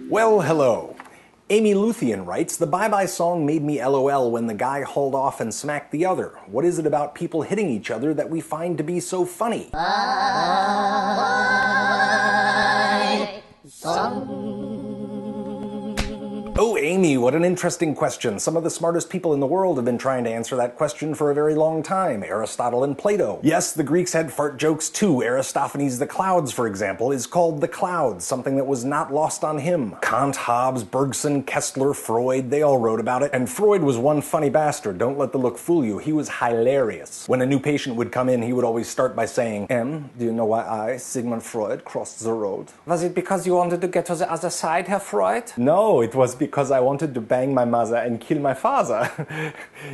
Well, hello. Amy Luthien writes, the bye-bye song made me LOL when the guy hauled off and smacked the other. What is it about people hitting each other that we find to be so funny? Oh, Amy, what an interesting question. Some of the smartest people in the world have been trying to answer that question for a very long time. Aristotle and Plato. Yes, the Greeks had fart jokes too. Aristophanes' The Clouds, for example, is called The Clouds, something that was not lost on him. Kant, Hobbes, Bergson, Kessler, Freud, they all wrote about it. And Freud was one funny bastard. Don't let the look fool you. He was hilarious. When a new patient would come in, he would always start by saying, do you know why I, Sigmund Freud, crossed the road? Was it because you wanted to get to the other side, Herr Freud? No, it was because I wanted to bang my mother and kill my father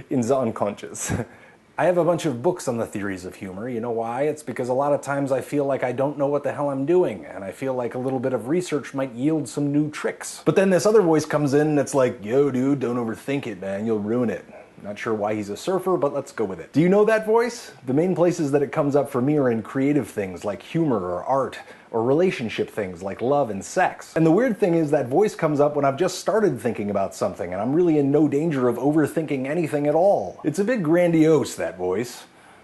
in the unconscious. I have a bunch of books on the theories of humor. You know why? It's because a lot of times I feel like I don't know what the hell I'm doing, and I feel like a little bit of research might yield some new tricks. But then this other voice comes in and it's like, yo dude, don't overthink it, man, you'll ruin it. Not sure why he's a surfer, but let's go with it. Do you know that voice? The main places that it comes up for me are in creative things like humor or art, or relationship things like love and sex. And the weird thing is that voice comes up when I've just started thinking about something and I'm really in no danger of overthinking anything at all. It's a bit grandiose, that voice.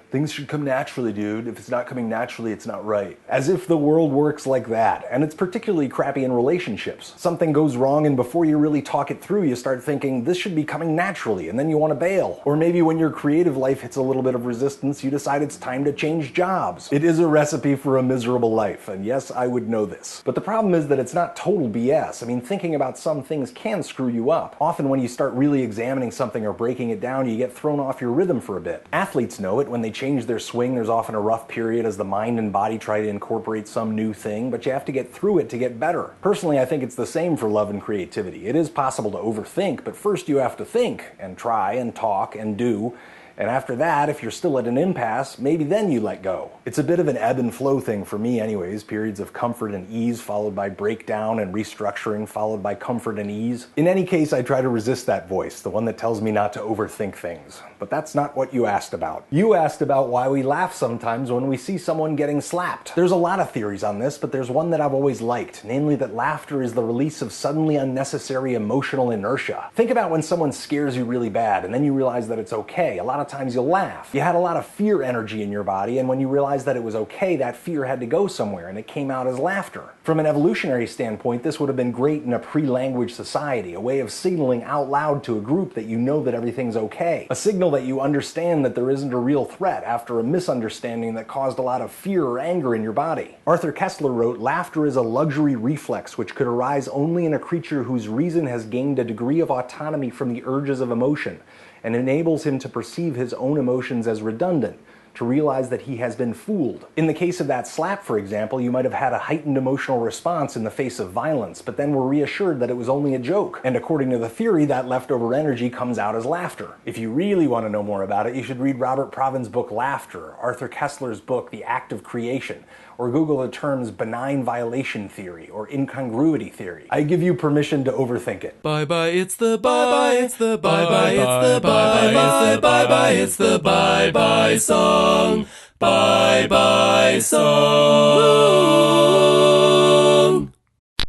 Things should come naturally, dude. If it's not coming naturally, it's not right. As if the world works like that. And it's particularly crappy in relationships. Something goes wrong and before you really talk it through, you start thinking, this should be coming naturally, and then you want to bail. Or maybe when your creative life hits a little bit of resistance, you decide it's time to change jobs. It is a recipe for a miserable life, and yes, I would know this. But the problem is that it's not total BS. I mean, thinking about some things can screw you up. Often when you start really examining something or breaking it down, you get thrown off your rhythm for a bit. Athletes know it. When they change their swing, there's often a rough period as the mind and body try to incorporate some new thing, but you have to get through it to get better. Personally, I think it's the same for love and creativity. It is possible to overthink, but first you have to think and try and talk and do. And after that, if you're still at an impasse, maybe then you let go. It's a bit of an ebb and flow thing for me anyways, periods of comfort and ease followed by breakdown and restructuring followed by comfort and ease. In any case, I try to resist that voice, the one that tells me not to overthink things. But that's not what you asked about. You asked about why we laugh sometimes when we see someone getting slapped. There's a lot of theories on this, but there's one that I've always liked, namely that laughter is the release of suddenly unnecessary emotional inertia. Think about when someone scares you really bad and then you realize that it's okay. A lot of times you'll laugh. You had a lot of fear energy in your body, and when you realized that it was okay, that fear had to go somewhere, and it came out as laughter. From an evolutionary standpoint, this would have been great in a pre-language society, a way of signaling out loud to a group that you know that everything's okay. A signal that you understand that there isn't a real threat after a misunderstanding that caused a lot of fear or anger in your body. Arthur Kessler wrote, laughter is a luxury reflex which could arise only in a creature whose reason has gained a degree of autonomy from the urges of emotion, and enables him to perceive his own emotions as redundant, to realize that he has been fooled. In the case of that slap, for example, you might have had a heightened emotional response in the face of violence, but then were reassured that it was only a joke. And according to the theory, that leftover energy comes out as laughter. If you really want to know more about it, you should read Robert Proven's book Laughter, Arthur Kessler's book The Act of Creation, or Google the terms benign violation theory or incongruity theory. I give you permission to overthink it. Bye-bye, it's the bye-bye, it's the bye-bye, it's the bye-bye, it's the bye-bye, it's the bye-bye song. Bye-bye song.